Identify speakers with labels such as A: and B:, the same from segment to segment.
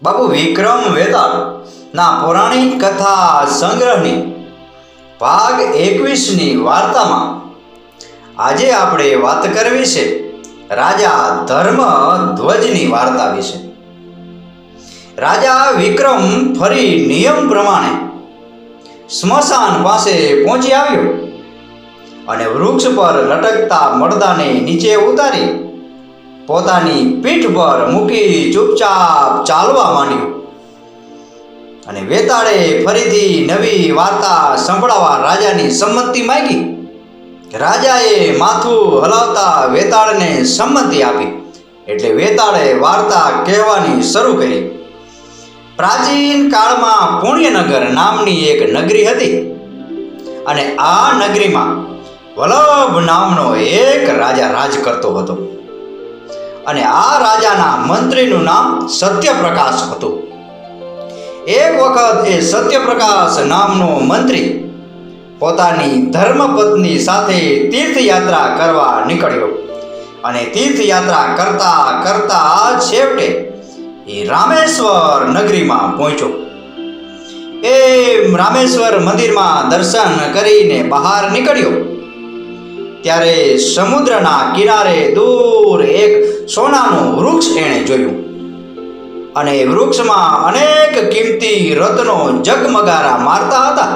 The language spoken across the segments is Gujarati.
A: બાપુ વિક્રમ વેતાળ ના પૌરાણિક કથા સંગ્રહની ભાગ 21ની વાર્તામાં આજે આપણે વાત કરવી છે રાજા ધર્મધ્વજની વાર્તા વિશે। રાજા વિક્રમ ફરી નિયમ પ્રમાણે સ્મશાન પાસે પહોંચી આવ્યો અને વૃક્ષ પર લટકતા મડદાને નીચે ઉતારી પોતાની પીઠ પર મૂકી ચૂપચાપ ચાલવા માંડ્યું અને વેતાળે ફરીથી નવી વાર્તા સંભળાવવા રાજાની સંમતિ માંગી। રાજાએ માથું હલાવતા વેતાળને સંમતિ આપી એટલે વેતાળે વાર્તા કહેવાની શરૂ કરી। પ્રાચીન કાળમાં પુણ્યનગર નામની એક નગરી હતી અને આ નગરીમાં વલ્લભ નામનો એક રાજા રાજ કરતો હતો અને આ રાજાના મંત્રીનું નામ સત્યપ્રકાશ હતું। એક વખત એ સત્યપ્રકાશ નામનો મંત્રી પોતાની ધર્મપત્ની સાથે તીર્થયાત્રા કરવા નીકળ્યો અને તીર્થયાત્રા કરતા કરતા છેવટે એ રામેશ્વર નગરીમાં પહોંચ્યો। એ રામેશ્વર મંદિરમાં દર્શન કરીને બહાર નીકળ્યો ત્યારે સમુદ્રના કિનારે દૂર એક સોનાનું વૃક્ષ એણે જોયું અને વૃક્ષમાં અનેક કિંમતી રત્નો ઝગમગારા મારતા હતા।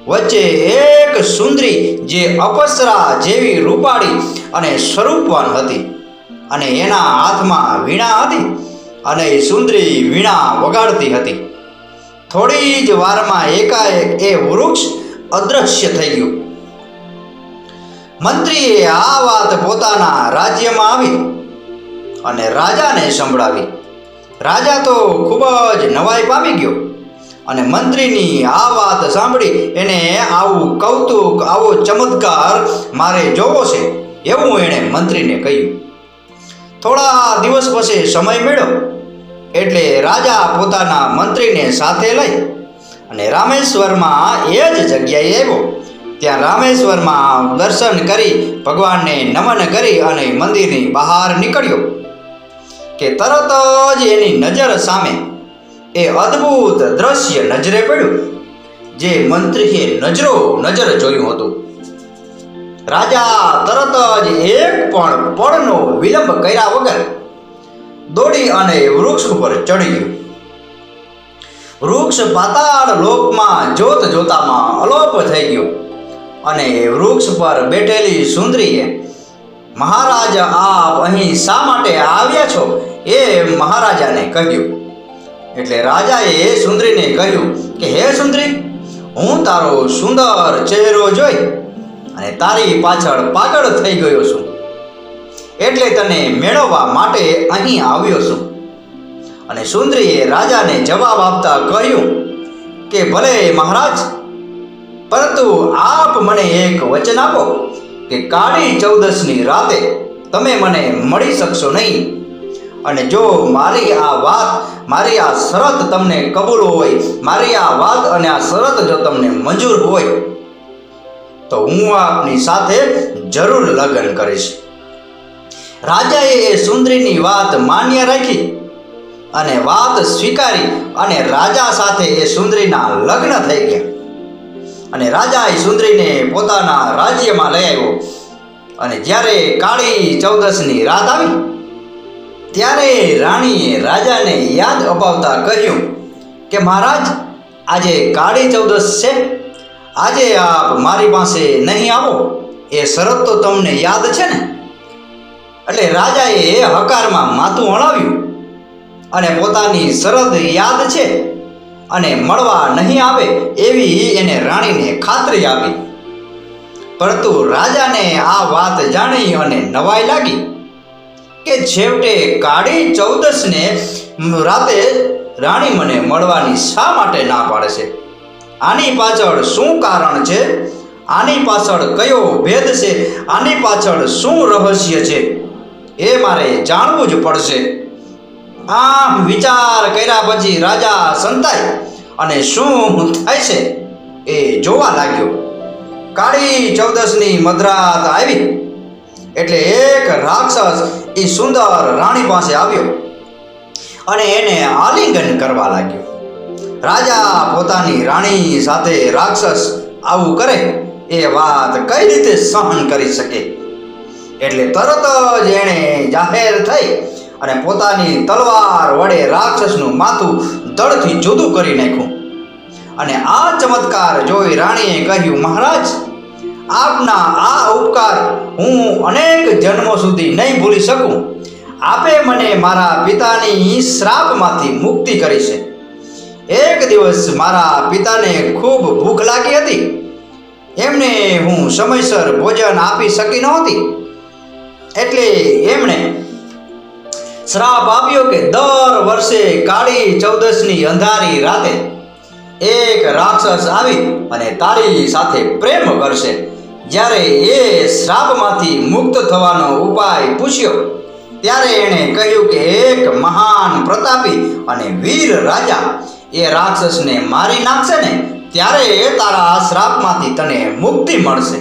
A: વચ્ચે એક સુંદરી જે અપ્સરા જેવી રૂપાળી અને સ્વરૂપવાન હતી અને એના હાથમાં વીણા હતી અને સુંદરી વીણા વગાડતી હતી। થોડી જ વારમાં એકાએક એ વૃક્ષ અદૃશ્ય થઈ ગયું। મંત્રીએ આ વાત પોતાના રાજ્યમાં આવી અને રાજાને સંભળાવી। રાજા તો ખૂબ જ નવાઈ પામી ગયો અને મંત્રીની આ વાત સાંભળી એને આવું કૌતુક આવો ચમત્કાર મારે જોવો છે એવું એણે મંત્રીને કહ્યું। થોડા દિવસ પછી સમય મળ્યો એટલે રાજા પોતાના મંત્રીને સાથે લઈ અને રામેશ્વરમાં એ જ જગ્યાએ આવ્યો। ત્યાં રામેશ્વરમાં દર્શન કરી ભગવાનને નમન કરી અને મંદિરની બહાર નીકળ્યો કે તરત જ એની નજર સામે એ અદ્ભુત દ્રશ્ય નજરે પડ્યું જે મંત્રીએ નજર જોયું હતું। રાજા તરત જ એક પણ પળનો વિલંબ કર્યા વગર દોડી અને વૃક્ષ ઉપર ચડી ગયું। વૃક્ષ પાતાળ લોકમાં જોત જોતામાં અલોપ થઈ ગયું અને વૃક્ષ પર બેઠેલી સુંદરીએ મહારાજ આપ અહીં શા માટે આવ્યા છો એ મહારાજાને કહ્યું। એટલે રાજાએ સુંદરીને કહ્યું કે હે સુંદરી, હું તારો સુંદર ચહેરો જોઈ અને તારી પાછળ પાગળ થઈ ગયો છું એટલે તને મેળવવા માટે અહીં આવ્યો છું। અને સુંદરીએ રાજાને જવાબ આપતા કહ્યું કે ભલે મહારાજ, પરંતુ આપ મને એક વચન આપો કે કાળી ચૌદસની રાતે તમે મને મળી શકશો નહીં અને જો મારી આ શરત તમને કબૂલ હોય, મારી આ વાત અને આ શરત જો તમને મંજૂર હોય તો હું આપની સાથે જરૂર લગ્ન કરીશ। રાજાએ એ સુંદરીની વાત માન્ય રાખી અને વાત સ્વીકારી અને રાજા સાથે એ સુંદરીના લગ્ન થઈ ગયા અને રાજા એ સુંદરીને પોતાના રાજ્યમાં લઈ આવ્યો। અને જ્યારે કાળી ચૌદસની રાત આવી ત્યારે રાણીએ રાજાને યાદ અપાવતા કહ્યું કે મહારાજ, આજે કાળી ચૌદસ છે, આજે આપ મારી પાસે નહીં આવો એ શરત તો તમને યાદ છે ને? એટલે રાજાએ હકારમાં માથું હલાવ્યું અને પોતાની શરત યાદ છે અને મળવા નહીં આવે એવી એને રાણીને ખાતરી આપી। પરંતુ રાજાને આ વાત જાણી અને નવાઈ લાગી કે છેવટે કાળી ચૌદસને રાતે રાણી મને મળવાની શા માટે ના પાડે છે? આની પાછળ શું કારણ છે? આની પાછળ કયો ભેદ છે? આની પાછળ શું રહસ્ય છે? એ મારે જાણવું જ પડશે। આમ વિચાર કર્યા પછી રાજા સંતાય અને શું થાય છે એ જોવા લાગ્યો। કાળી ચૌદસની મધરાત આવી એટલે એક રાક્ષસ એ સુંદર રાણી પાસે આવ્યો અને એને આલિંગન કરવા લાગ્યો. રાજા પોતાની રાણી સાથે રાક્ષસ આવું કરે એ વાત કઈ રીતે સહન કરી શકે? એટલે તરત જ એણે જાહેર થઈ અને પોતાની તલવાર વડે રાક્ષસનું માથું ધડથી જુદું કરી નાખ્યું. અને આ ચમત્કાર જોઈ રાણીએ કહ્યું, મહારાજ, આપના આ ઉપકાર હું અનેક જન્મો સુધી નહીં ભૂલી શકું. આપે મને મારા પિતાની શ્રાપમાંથી મુક્તિ કરી છે. એક દિવસ મારા પિતાને ખૂબ ભૂખ લાગી હતી. એમને હું સમયસર ભોજન આપી શકી નહોતી. એટલે એમણે શ્રાપ આપ્યો કે દર વર્ષે કાળી ચૌદસની અંધારી રાતે એક રાક્ષસ આવી અને તારી સાથે પ્રેમ કરશે. જ્યારે એ શ્રાપમાંથી મુક્ત થવાનો ઉપાય પૂછ્યો ત્યારે એણે કહ્યું કે એક મહાન પ્રતાપી અને વીર રાજા એ રાક્ષસને મારી નાખશે ને ત્યારે તારા શ્રાપમાંથી તને મુક્તિ મળશે.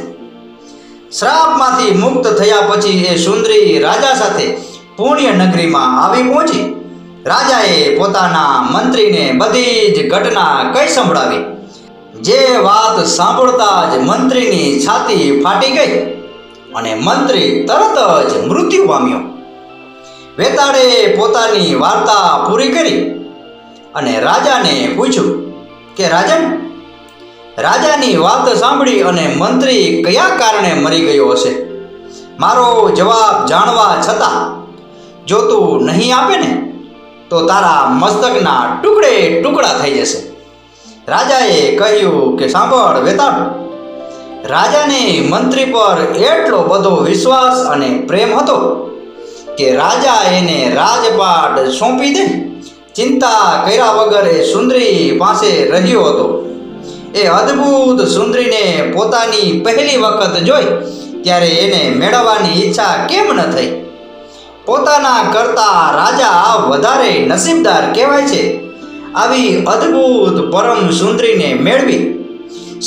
A: શ્રાપમાંથી મુક્ત થયા પછી એ સુંદરી રાજા સાથે પુણ્ય નગરીમાં આવી પહોંચી. રાજાએ પોતાના મંત્રીને બધી જ ઘટના કહી સંભળાવી. જે વાત સાંભળતા જ મંત્રીની છાતી ફાટી ગઈ અને મંત્રી તરત જ મૃત્યુ પામ્યો. વેતાળે પોતાની વાર્તા પૂરી કરી અને રાજાને પૂછ્યું કે રાજન, રાજાની વાત સાંભળી અને મંત્રી કયા કારણે મરી ગયો હશે? મારો જવાબ જાણવા છતાં જો તું નહીં આપે ને તો તારા મસ્તકના ટુકડે ટુકડા થઈ જશે. રાજાએ કહ્યું કે સાંભળ વેતાળ, રાજાને મંત્રી પર એટલો બધો વિશ્વાસ અને પ્રેમ હતો કે રાજા એને રાજપાટ સોંપી દે ચિંતા કર્યા વગર એ સુંદરી પાસે રહ્યો હતો. એ અદ્ભુત સુંદરીને પોતાની પહેલી વખત જોઈ ત્યારે એને મેળવવાની ઈચ્છા કેમ ન થઈ? પોતાના કરતા રાજા વધારે નસીબદાર કહેવાય છે. આવી અદ્ભુત પરમ સુંદરીને મેળવી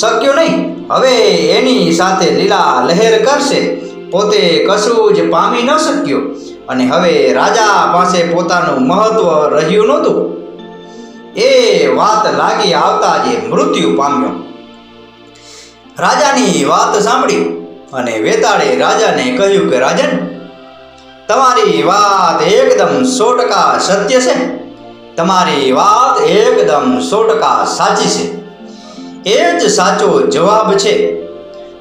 A: શક્યો નહીં. હવે એની સાથે લીલા લહેર કરશે. પોતે કશું જ પામી ન શક્યો અને હવે રાજા પાસે પોતાનું મહત્વ રહ્યું નહોતું. એ વાત લાગી આવતા જ મૃત્યુ પામ્યો. રાજાની વાત સાંભળી અને વેતાળે રાજાને કહ્યું કે રાજન, તમારી વાત એકદમ 100% સત્ય છે. તમારી વાત એકદમ 100% સાચી છે. એ જ સાચો જવાબ છે.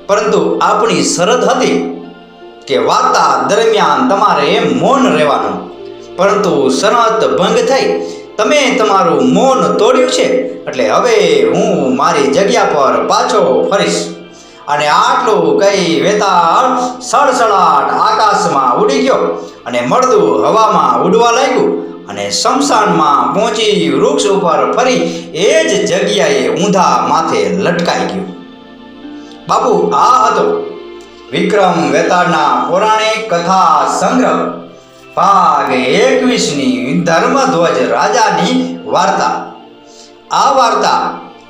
A: પરંતુ આપણી શરત હતી કે વાર્તા દરમિયાન તમારે મૌન રહેવાનું. પરંતુ શરત ભંગ થઈ. તમે તમારું મૌન તોડ્યું છે એટલે હવે હું મારી જગ્યા પર પાછો ફરીશ. અને આટલું કહી વેતાળ સડસડાટ આકાશમાં ઉડી ગયો અને મળદું હવામાં ઉડવા લાગ્યું અને શમશાનમાં પહોંચી વૃક્ષ ઉપર ફરી એ જ જગ્યાએ ઊંધા માથે લટકાઈ ગયું. બાપુ, આ હતો વિક્રમ વેતાળના પૌરાણિક કથા સંગ્રહ ભાગ 21ની ધર્મધ્વજ રાજાની વાર્તા. આ વાર્તા,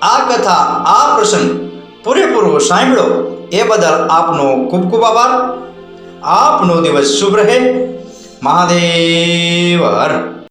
A: આ કથા, આ પ્રસંગ પૂરેપૂરો સાંભળો એ બદલ આપનો ખૂબ ખૂબ આભાર. આપનો દિવસ શુભ રહે. મહાદેવ હર.